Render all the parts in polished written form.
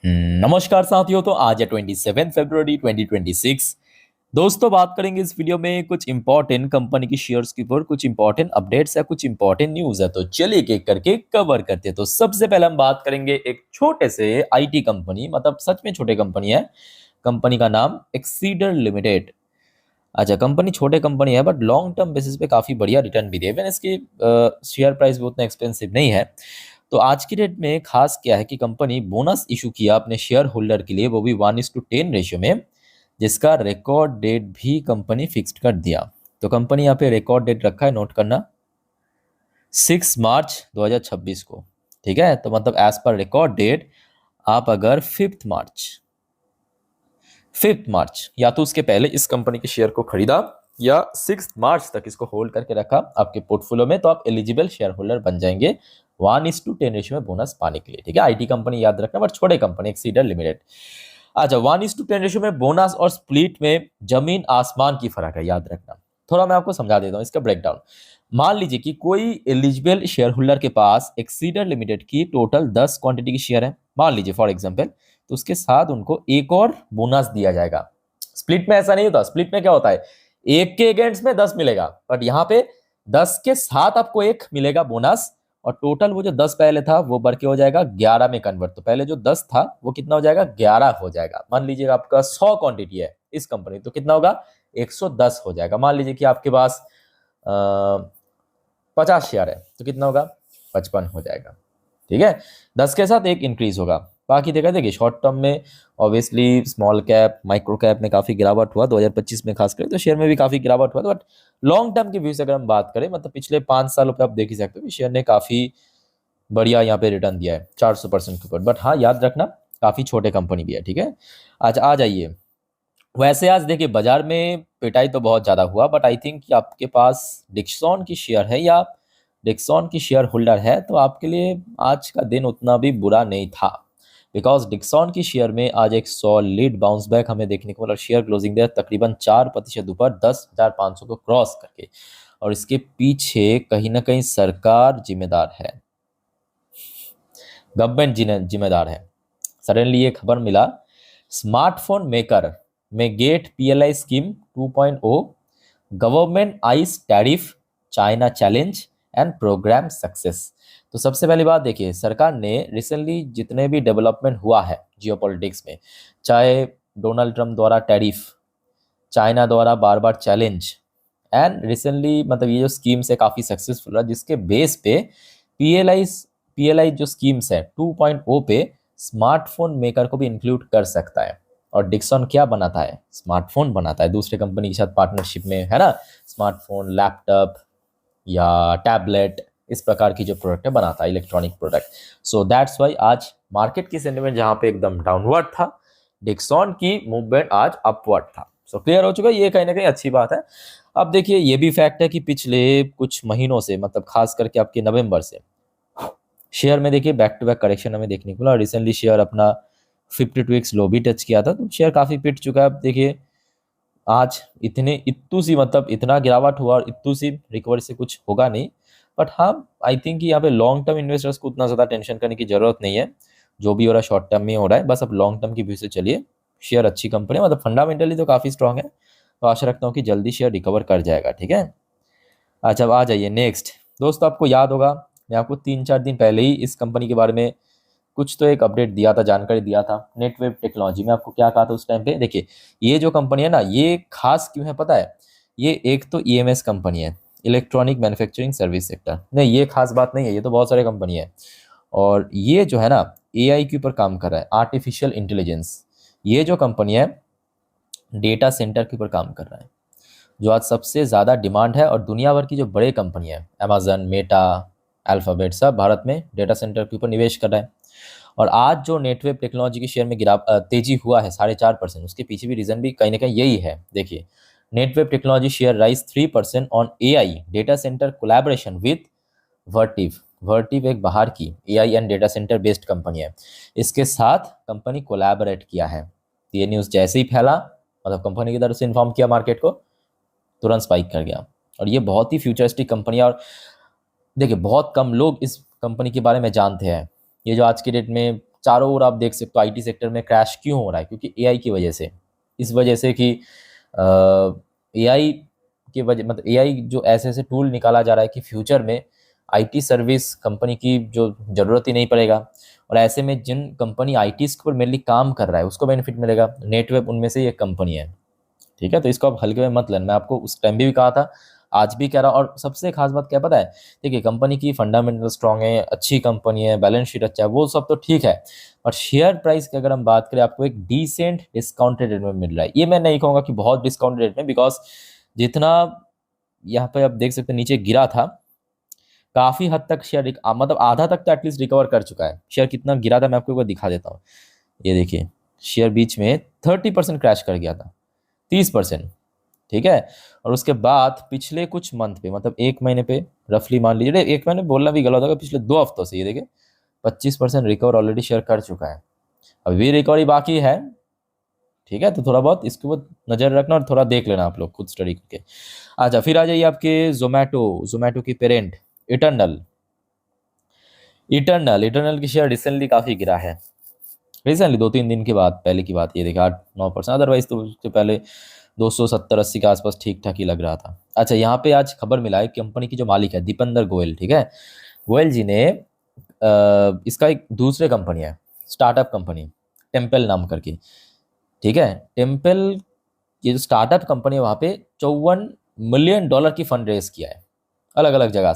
नमस्कार साथियों। तो आज है 27 फरवरी 2026। दोस्तों, बात करेंगे इस वीडियो में कुछ इंपॉर्टेंट कंपनी की शेयर्स के ऊपर, कुछ इंपॉर्टेंट अपडेट्स है, कुछ इंपॉर्टेंट न्यूज है। तो चलिए एक एक करके कवर करते हैं। तो सबसे पहले हम बात करेंगे एक छोटे से आईटी कंपनी, मतलब सच में छोटे कंपनी है। कंपनी का नाम एक्सीडर लिमिटेड। अच्छा, कंपनी छोटे कंपनी है बट लॉन्ग टर्म बेसिस पे काफी बढ़िया रिटर्न भी दे। इवन इसकी शेयर प्राइस भी उतना एक्सपेंसिव नहीं है। तो आज की डेट में खास क्या है कि कंपनी बोनस इशू किया अपने शेयर होल्डर के लिए, वो भी 1:10 रेशियो में, जिसका रिकॉर्ड डेट भी कंपनी फिक्स्ड कर दिया। तो कंपनी यहाँ पे रिकॉर्ड डेट रखा है, नोट करना, 6 मार्च 2026 को। ठीक है, तो मतलब एज पर रिकॉर्ड डेट आप अगर 5th मार्च या तो उसके पहले इस कंपनी के शेयर को खरीदा या 6 मार्च तक इसको होल्ड करके रखा आपके पोर्टफोलियो में, तो आप एलिजिबल शेयर होल्डर बन जाएंगे 1:10 रेशियो में बोनस पाने के लिए। ठीक है, आईटी कंपनी याद रखना, बट छोटे कंपनी एक्सीडर लिमिटेड। अच्छा, 1:10 रेशियो में बोनस और स्प्लिट में जमीन आसमान की फर्क है, याद रखना। थोड़ा मैं आपको समझा देता हूँ इसका ब्रेकडाउन। मान लीजिए कि कोई एलिजिबल शेयर होल्डर के पास एक्सीडर लिमिटेड की टोटल 10 क्वांटिटी की शेयर है, मान लीजिए फॉर एग्जाम्पल, तो उसके साथ उनको एक और बोनस दिया जाएगा। स्प्लिट में ऐसा नहीं होता। स्प्लिट में क्या होता है, एक के अगेंस्ट में 10 मिलेगा, बट यहाँ पे 10 के साथ आपको एक मिलेगा बोनस, और टोटल वो जो 10 पहले था वो बढ़ के हो जाएगा 11 में कन्वर्ट। तो पहले जो 10 था वो कितना हो जाएगा, 11 हो जाएगा। मान लीजिए आपका 100 क्वांटिटी है इस कंपनी, तो कितना होगा, 110 हो जाएगा। मान लीजिए कि आपके पास 50 शेयर है, तो कितना होगा, 55 हो जाएगा। ठीक है, 10 के साथ एक इंक्रीज होगा। बाकी देखिए शॉर्ट टर्म में obviously small cap micro cap में काफी गिरावट हुआ 2025 में, खासकर तो शेयर में भी काफी गिरावट हुआ। बट लॉन्ग टर्म के व्यू से अगर हम बात करें, मतलब पिछले 5 सालों पे आप देख ही सकते हो कि शेयर ने काफी बढ़िया यहाँ पे रिटर्न दिया है 400% के ऊपर। बट हाँ, याद रखना काफी छोटे कंपनी भी है। ठीक है, आज आ जाइए। वैसे आज देखिए बाजार में पिटाई तो बहुत ज्यादा हुआ, बट आई थिंक कि आपके पास डिक्सॉन की शेयर है या डिक्सॉन की शेयर होल्डर है, तो आपके लिए आज का दिन उतना भी बुरा नहीं था। बिकॉज डिक्सॉन की शेयर में आज एक सॉलिड बाउंस बैक हमें देखने को मिला। शेयर क्लोजिंग देर तकरीबन 4% ऊपर 10,500 को क्रॉस करके, और इसके पीछे कहीं ना कहीं सरकार जिम्मेदार है, गवर्नमेंट जिम्मेदार है। सडनली ये खबर मिला, स्मार्टफोन मेकर में get PLI scheme 2.0, government ice tariff, China challenge and program success. तो सबसे पहली बात देखिए, सरकार ने रिसेंटली जितने भी डेवलपमेंट हुआ है जियोपॉलिटिक्स में, चाहे डोनाल्ड ट्रम्प द्वारा टैरिफ, चाइना द्वारा बार बार चैलेंज, एंड रिसेंटली मतलब ये जो स्कीम्स है काफ़ी सक्सेसफुल रहा, जिसके बेस पे पीएलआई पीएलआई जो स्कीम्स है 2.0 पे स्मार्टफोन मेकर को भी इंक्लूड कर सकता है। और डिक्सन क्या बनाता है, स्मार्टफोन बनाता है दूसरे कंपनी के साथ पार्टनरशिप में, है ना। स्मार्टफोन, लैपटॉप या टैबलेट, इस प्रकार की जो प्रोडक्ट है बनाता है, electronic product. So that's why आज मार्केट की सेंटिमेंट जहां पे एकदम डाउनवर्ड था, डिक्सॉन की मूवमेंट आज अपवर्ड था। सो क्लियर हो चुका है, ये कहीं ना कहीं अच्छी बात है। अब देखिए ये भी फैक्ट है कि पिछले कुछ महीनों से, मतलब खास करके आपके नवंबर से, शेयर में देखिए बैक टू बैक करेक्शन हमें देखने को मिला। रिसेंटली शेयर अपना 52x लो भी टच किया था, तो शेयर काफी पिट चुका है। अब देखिए आज इतू सी, मतलब इतना गिरावट हुआ और इतू सी रिकवरी से कुछ होगा नहीं। बट हाँ, आई थिंक कि यहाँ पे लॉन्ग टर्म इन्वेस्टर्स को उतना ज़्यादा टेंशन करने की जरूरत नहीं है। जो भी हो रहा है शॉर्ट टर्म में हो रहा है, बस अब लॉन्ग टर्म की व्यू से चलिए। शेयर अच्छी कंपनी है, मतलब फंडामेंटली तो काफ़ी स्ट्रांग है, तो आशा रखता हूँ कि जल्दी शेयर रिकवर कर जाएगा। ठीक है, अच्छा अब आ जाइए नेक्स्ट। दोस्तों, आपको याद होगा मैं आपको 3-4 दिन पहले ही इस कंपनी के बारे में कुछ तो एक अपडेट दिया था, जानकारी दिया था। नेटवेव टेक्नोलॉजी में आपको क्या कहा था उस टाइम पे, देखिए ये जो कंपनी है ना, ये खास क्यों है पता है। ये एक तो ईएमएस कंपनी है, इलेक्ट्रॉनिक मैन्युफैक्चरिंग सर्विस सेक्टर। नहीं, ये खास बात नहीं है, ये तो बहुत सारे कंपनी है। और ये जो है ना, एआई के ऊपर काम कर रहा है, आर्टिफिशियल इंटेलिजेंस। ये जो कंपनी है डेटा सेंटर के ऊपर काम कर रहा है, जो आज सबसे ज़्यादा डिमांड है। और दुनिया भर की जो बड़े कंपनी है, अमेजन, मेटा, अल्फाबेट, सब भारत में डेटा सेंटर के ऊपर निवेश कर रहा है। और आज जो नेटवेव टेक्नोलॉजी के शेयर में तेजी हुआ है 4.5%, उसके पीछे भी रीजन भी कहीं ना कहीं यही है। देखिए, Netweb technology share rise 3% on AI data centre collaboration with Vertiv. Vertiv एक बाहर की AI and data centre based company है, इसके साथ कंपनी कोलैबोरेट किया है। तो ये न्यूज़ जैसे ही फैला, मतलब कंपनी की तरफ से इन्फॉर्म किया मार्केट को, तुरंत स्पाइक कर गया। और ये बहुत ही फ्यूचरिस्टिक कंपनी है। और देखिए बहुत कम लोग इस कंपनी के बारे में जानते हैं। ये जो आज की डेट में चारों ओर आप देख सकते हो आईटी सेक्टर में क्रैश क्यों हो रहा है, क्योंकि एआई की वजह से। इस वजह से कि एआई की वजह, मतलब एआई जो ऐसे ऐसे टूल निकाला जा रहा है कि फ्यूचर में आईटी सर्विस कंपनी की जो ज़रूरत ही नहीं पड़ेगा, और ऐसे में जिन कंपनी आईटी के ऊपर मेनली काम कर रहा है उसको बेनिफिट मिलेगा। नेटवेब उनमें से एक कंपनी है, ठीक है। तो इसको आप हल्के में मत लेना, मैं आपको उस टाइम भी कहा था, आज भी कह रहा हूं। और सबसे खास बात क्या पता है, देखिए कंपनी की फंडामेंटल स्ट्रांग है, अच्छी कंपनी है, बैलेंस शीट अच्छा है, वो सब तो ठीक है, और शेयर प्राइस की अगर हम बात करें आपको एक डिसेंट डिस्काउंटेड रेट में मिल रहा है। ये मैं नहीं कहूँगा कि बहुत डिस्काउंटेड रेट में, बिकॉज जितना यहाँ पे आप देख सकते हैं नीचे गिरा था, काफ़ी हद तक शेयर मतलब आधा तक तो एटलीस्ट रिकवर कर चुका है। शेयर कितना गिरा था मैं आपको एक बार दिखा देता हूँ। ये देखिए शेयर बीच में 30% क्रैश कर गया था, 30%, ठीक है। और उसके बाद पिछले कुछ मंथ पे, मतलब एक महीने पे रफली मान लीजिए, एक महीने बोलना भी गलत होगा, पिछले 2 हफ्तों से ये देखिए 25% रिकवर ऑलरेडी शेयर कर चुका है। अभी भी रिकवरी बाकी है, ठीक है। तो थोड़ा बहुत इसके ऊपर नज़र रखना और थोड़ा देख लेना आप लोग खुद स्टडी करके। अच्छा फिर आ जाइए आपके जोमेटो की पेरेंट इटर्नल। इटर्नल की शेयर रिसेंटली काफ़ी गिरा है, रिसेंटली 2-3 दिन के बाद, पहले की बात ये देखिए 8-9%, अदरवाइज तो उससे पहले 270-80 के आसपास ठीक ठाक ही लग रहा था। अच्छा यहाँ पे आज खबर मिला है कंपनी की जो मालिक है दीपेंद्र गोयल, ठीक है, गोयल जी ने इसका एक दूसरे कंपनी है, स्टार्टअप कंपनी टेम्पल नाम करके, ठीक है। टेम्पल ये जो स्टार्टअप कंपनी है वहाँ पे $54 मिलियन की फंड रेज किया है, अलग अलग जगह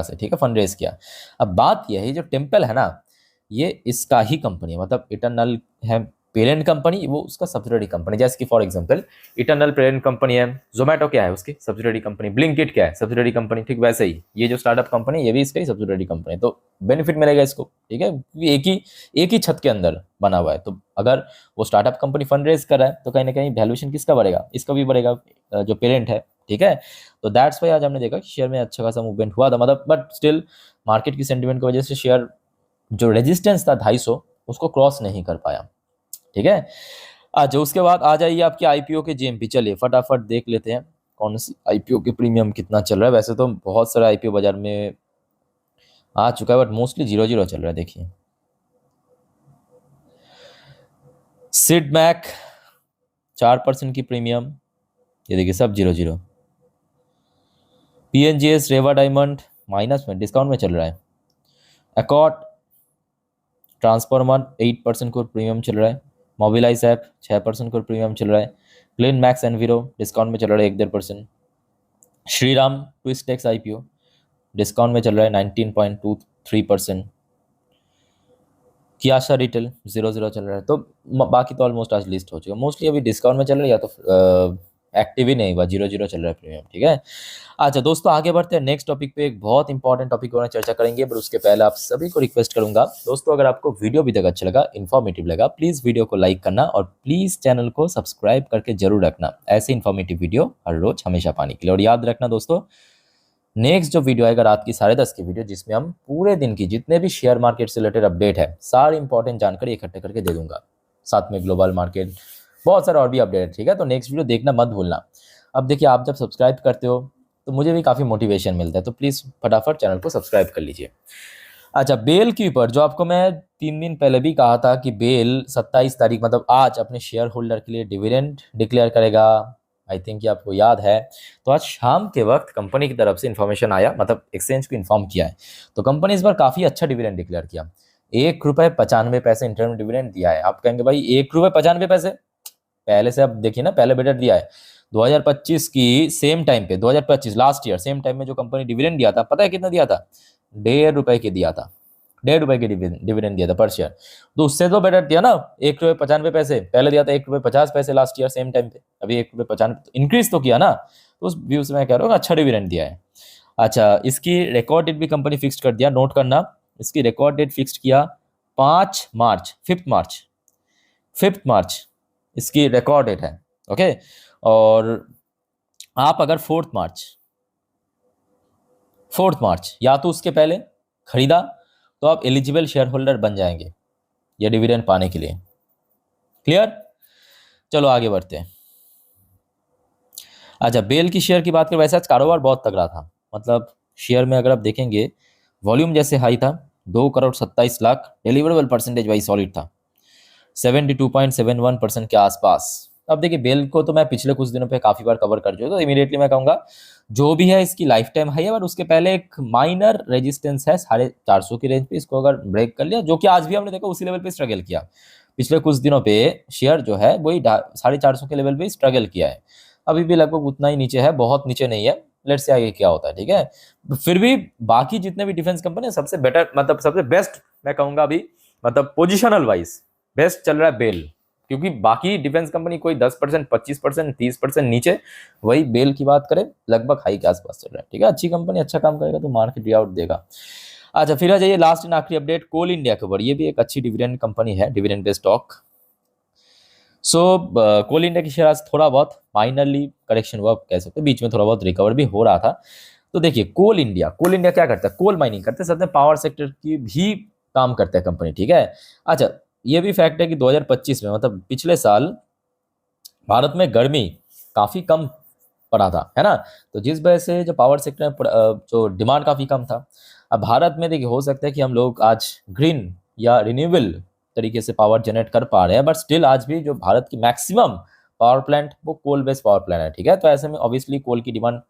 से, ठीक है, फंड रेज किया। अब बात यह है जो टेम्पल है ना, ये इसका ही कंपनी है, मतलब इटर्नल है पेरेंट कंपनी, वो उसका सब्सिडरी कंपनी। जैसे कि for example eternal parent company है, जोमेटो क्या है उसकी सब्सिडरी कंपनी, ब्लिंकिट क्या है सब्सिडरी कंपनी, ठीक वैसे ही ये जो स्टार्टअप कंपनी ये भी इसका ही सब्सिडरी कंपनी। तो बेनिफिट मिलेगा इसको, ठीक है, क्योंकि एक ही छत के अंदर बना हुआ है। तो अगर वो स्टार्टअप कंपनी फंड रेज कर रहा है तो कहीं ना कहीं वैल्यूएशन किसका बढ़ेगा, इसका भी बढ़ेगा, जो पेरेंट है, ठीक है। तो दैट्स वाई आज हमने देखा कि शेयर में अच्छा खासा मूवमेंट हुआ था, मतलब बट स्टिल मार्केट की सेंटिमेंट की वजह से शेयर जो रेजिस्टेंस था 250 उसको क्रॉस नहीं कर पाया, ठीक है। अच्छा उसके बाद आ जाइए आपके आईपीओ के जेएमपी। चलिए फटाफट देख लेते हैं कौन सी आईपीओ के प्रीमियम कितना चल रहा है। वैसे तो बहुत सारा आईपीओ बाजार में आ चुका है, बट मोस्टली 0-0 चल रहा है। देखिए सिड मैक 4% की प्रीमियम, ये देखिए सब 0-0। पीएनजीएस रेवा डायमंड माइनस में, डिस्काउंट में चल रहा है। एकॉर्ड ट्रांसफॉर्मर 8% को प्रीमियम चल रहा है। मोबिलाइज ऐप 6% को प्रीमियम चल रहा है। प्लेन मैक्स एनवीरो डिस्काउंट में चल रहा है 1.5%। श्रीराम ट्विस्टेक्स आईपीओ डिस्काउंट में चल रहा है 19.23%। कियाशा रिटेल 0-0 चल रहा है। तो बाकी तो ऑलमोस्ट आज लिस्ट हो चुका है, मोस्टली अभी डिस्काउंट में चल रहा है या तो एक्टिव ही नहीं हुआ, 0-0 चल रहा है प्रीमियम, ठीक है। अच्छा दोस्तों आगे बढ़ते हैं नेक्स्ट टॉपिक पे, एक बहुत इंपॉर्टेंट टॉपिक पर चर्चा करेंगे, पर उसके पहले आप सभी को रिक्वेस्ट करूंगा दोस्तों, अगर आपको वीडियो भी तक अच्छा लगा, इन्फॉर्मेटिव लगा, प्लीज़ वीडियो को लाइक करना और प्लीज़ चैनल को सब्सक्राइब करके जरूर रखना, ऐसे इन्फॉर्मेटिव वीडियो हर रोज हमेशा पाने के लिए। और याद रखना दोस्तों, नेक्स्ट जो वीडियो आएगा रात की 10:30 की वीडियो, जिसमें हम पूरे दिन की जितने भी शेयर मार्केट से रिलेटेड अपडेट है सारी इंपॉर्टेंट जानकारी इकट्ठे करके दे दूंगा, साथ में ग्लोबल मार्केट बहुत सारा और भी अपडेट है, ठीक है। तो नेक्स्ट वीडियो देखना मत भूलना। अब देखिए आप जब सब्सक्राइब करते हो तो मुझे भी काफ़ी मोटिवेशन मिलता है, तो प्लीज़ फटाफट चैनल को सब्सक्राइब कर लीजिए। अच्छा बेल के ऊपर जो आपको मैं 3 दिन पहले भी कहा था कि बेल 27 तारीख मतलब आज अपने शेयर होल्डर के लिए डिविडेंड डिक्लेयर करेगा, आई थिंक ये आपको याद है। तो आज शाम के वक्त कंपनी की तरफ से इन्फॉर्मेशन आया, मतलब एक्सचेंज को इन्फॉर्म किया है, तो कंपनी इस बार काफ़ी अच्छा डिविडेंड डिक्लेयर किया, ₹1.95 इंटरम डिविडेंड दिया है। आप कहेंगे भाई ₹1.95, पहले से आप देखिए ना, पहले बेटर दिया है 2025 की सेम टाइम पे, 2025 लास्ट ईयर सेम टाइम में जो कंपनी डिविडेंड दिया था, पता है कितना दिया था? ₹1.5 के दिया था, ₹1.5 के डिविडेंड दिया था पर शेयर। तो उससे तो बेटर दिया ना, ₹1.95 पहले दिया था, ₹1.50 लास्ट ईयर सेम टाइम पे, अभी ₹1.95 इंक्रीज तो किया ना। तो उस व्यू से मैं कह रहा हूँ अच्छा डिविडेंड दिया है। अच्छा इसकी रिकॉर्ड डेट भी कंपनी फिक्स कर दिया, नोट करना, इसकी रिकॉर्ड डेट फिक्स किया 5 मार्च इसकी रिकॉर्ड डेट है, ओके। और आप अगर 4 मार्च या तो उसके पहले खरीदा तो आप एलिजिबल शेयर होल्डर बन जाएंगे ये डिविडेंड पाने के लिए। क्लियर? चलो आगे बढ़ते हैं। अच्छा बेल की शेयर की बात करें, वैसे आज कारोबार बहुत तगड़ा था, मतलब शेयर में अगर आप देखेंगे वॉल्यूम जैसे हाई था, 2,27,00,000 डिलीवरेबल परसेंटेज भाई सॉलिड था, 72.71% के आसपास। अब देखिए बेल को तो मैं पिछले कुछ दिनों पे काफी बार कवर कर चुका, तो इमीडिएटली मैं कहूंगा जो भी है इसकी लाइफ टाइम हाई है, और उसके पहले एक माइनर रेजिस्टेंस है 450 की रेंज पे, इसको अगर ब्रेक कर लिया, जो कि आज भी हमने देखा उसी लेवल पे स्ट्रगल किया, पिछले कुछ दिनों पे शेयर जो है वही 450 के लेवल पे स्ट्रगल किया है, अभी भी लगभग उतना ही नीचे है, बहुत नीचे नहीं है। लेट्स से आगे क्या होता है, ठीक है। फिर भी बाकी जितने भी डिफेंस कंपनी है सबसे बेटर, मतलब सबसे बेस्ट मैं कहूंगा अभी, मतलब पोजिशनल वाइज बेस्ट चल रहा है बेल, क्योंकि बाकी डिफेंस कंपनी कोई 10%, 25%, 30% नीचे, वही बेल की बात करें लगभग हाई के आसपास चल रहा है, ठीक है। अच्छी कंपनी अच्छा काम करेगा तो मार्केट री आउट देगा। अच्छा फिर आ जाइए लास्ट एंड आखिरी अपडेट कोल इंडिया के ऊपर, ये भी एक अच्छी डिविडेंड कंपनी है, डिविडेंड बेस्ड स्टॉक। सो कोल इंडिया की शेयर आज थोड़ा बहुत माइनरली करेक्शन हुआ कह सकते हैं, बीच में थोड़ा बहुत रिकवर भी हो रहा था। तो देखिए कोल इंडिया क्या करता है, कोल माइनिंग करते हैं, साथ में पावर सेक्टर की भी काम करता है कंपनी, ठीक है। अच्छा ये भी फैक्ट है कि 2025 में मतलब पिछले साल भारत में गर्मी काफी कम पड़ा था, है ना, तो जिस वजह से जो पावर सेक्टर में जो डिमांड काफी कम था। अब भारत में देखिए हो सकता है कि हम लोग आज ग्रीन या रिन्यूएबल तरीके से पावर जनरेट कर पा रहे हैं, बट स्टिल आज भी जो भारत की मैक्सिमम पावर प्लांट वो कोल बेस्ड पावर प्लांट है, ठीक है। तो ऐसे में ऑब्वियसली कोल की डिमांड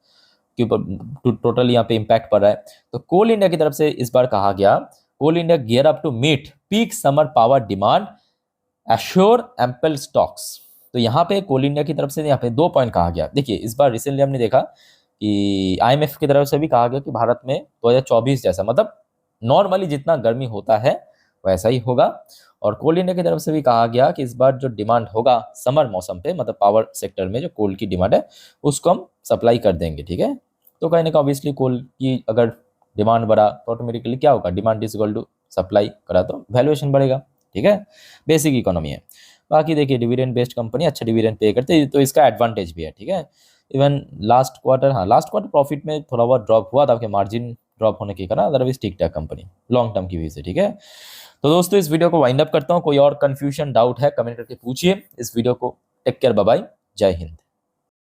के ऊपर टोटल यहाँ पे इम्पैक्ट पड़ रहा है। तो कोल इंडिया की तरफ से इस बार कहा गया Coal India gear up to meet peak summer power demand, assure ample stocks. तो यहाँ पे कोल इंडिया की तरफ से यहाँ पे 2 पॉइंट कहा गया। देखिए इस बार रिसेंटली हमने देखा कि आईएमएफ की तरफ से भी कहा गया कि भारत में 2024 जैसा मतलब नॉर्मली जितना गर्मी होता है वैसा ही होगा, और कोल इंडिया की तरफ से भी कहा गया कि इस बार जो डिमांड होगा समर मौसम पे, मतलब पावर सेक्टर में जो कोल की डिमांड है उसको हम सप्लाई कर देंगे, ठीक है। तो कहीं ना कहीं ऑब्वियसली कोल की अगर डिमांड बढ़ा तो ऑटोमेटिकली क्या होगा, demand is equal to supply करा तो वैल्यूएशन बढ़ेगा, ठीक है। बेसिक इकोनॉमी है। बाकी देखिए डिविडेंड बेस्ड कंपनी अच्छा डिविडेंड पे करते हैं, तो इसका एडवांटेज भी है, ठीक है। इवन लास्ट क्वार्टर प्रॉफिट में थोड़ा बहुत ड्रॉप हुआ था, आपके मार्जिन ड्रॉप होने के कारण, अदरवाइज ठीक ठाक कंपनी लॉन्ग टर्म की वजह से, ठीक है। तो दोस्तों इस वीडियो को वाइंड अप करता हूँ, कोई और कंफ्यूजन डाउट है कमेंट करके पूछिए इस वीडियो को। टेक केयर, बाय बाय, जय हिंद।